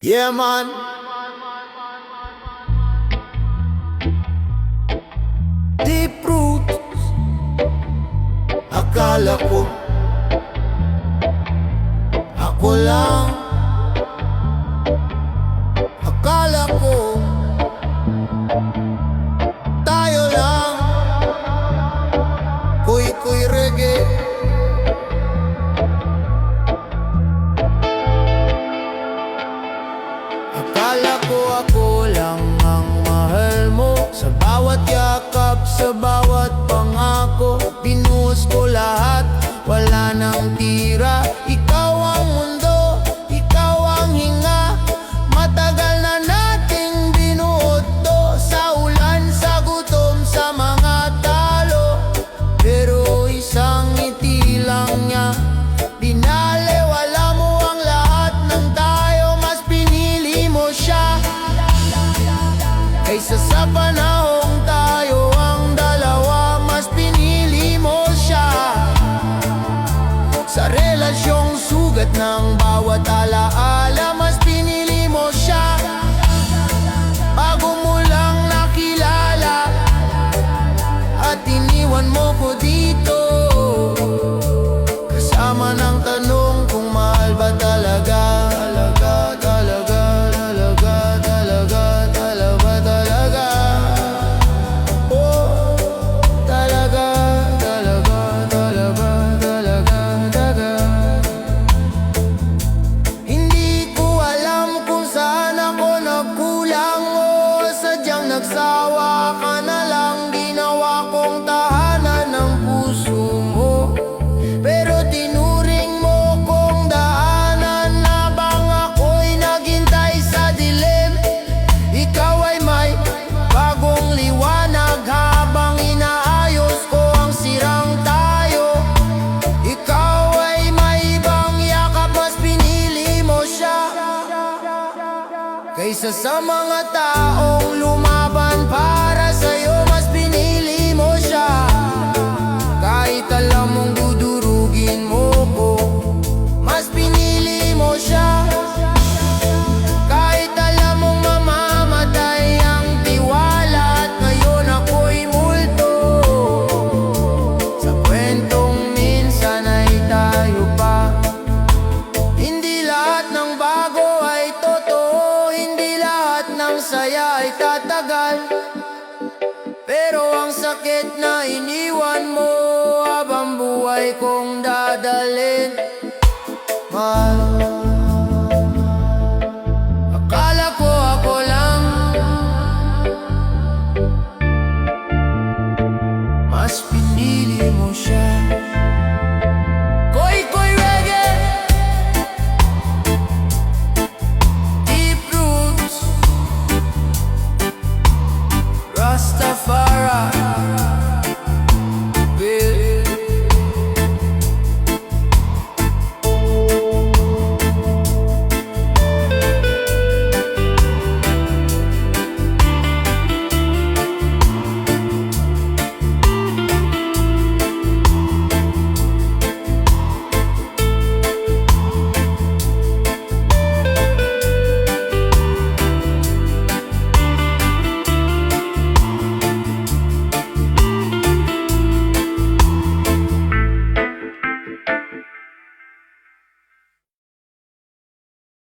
Yeah, man. Deep roots. Akala ko ako lang. Akala ko tayo lang. Kuy reggae. Akala ko ako lang ang mahal mo. Sa bawat yakap, sa bawat pangako, pinuhos ko lahat, wala nang tira. Ikaw ang mundo, ikaw ang hinga. Matagal na nating binuot to, sa ulan, sa gutom, sa mga talo. Pero isang ngiti lang niya, binalewala mo ang lahat ng tayo. Mas pinili mo siya kaysa sa panahong tayo ang dalawa. Mas pinili mo siya sa relasyong sugat ng bawat alaala. Mas pinili mo siya bago mo lang nakilala, at iniwan mo ko dito kasama ng tanong kung mahal ba talaga. Nagsawa ka na lang, ginawa kong tahanan ng puso mo. Pero tinuring mo kong daanan, habang ako'y naghintay sa dilim. Ikaw ay may bagong liwanag, habang inaayos ko ang sirang tayo. Ikaw ay may ibang yakap, mas pinili mo siya kaysa sa mga taong lumaban para sa'yo. Mas pinili mo siya kahit alam mong dudurugin mo ko. Mas pinili mo siya kahit alam mong mamamatay ang tiwala. At ngayon ako'y multo sa kwentong minsan ay tayo pa. Hindi lahat ng bago ay totoo, hindi lahat ng saya ay tatagal. Pero ang sakit na iniwan mo, habang buhay kong dadalhin.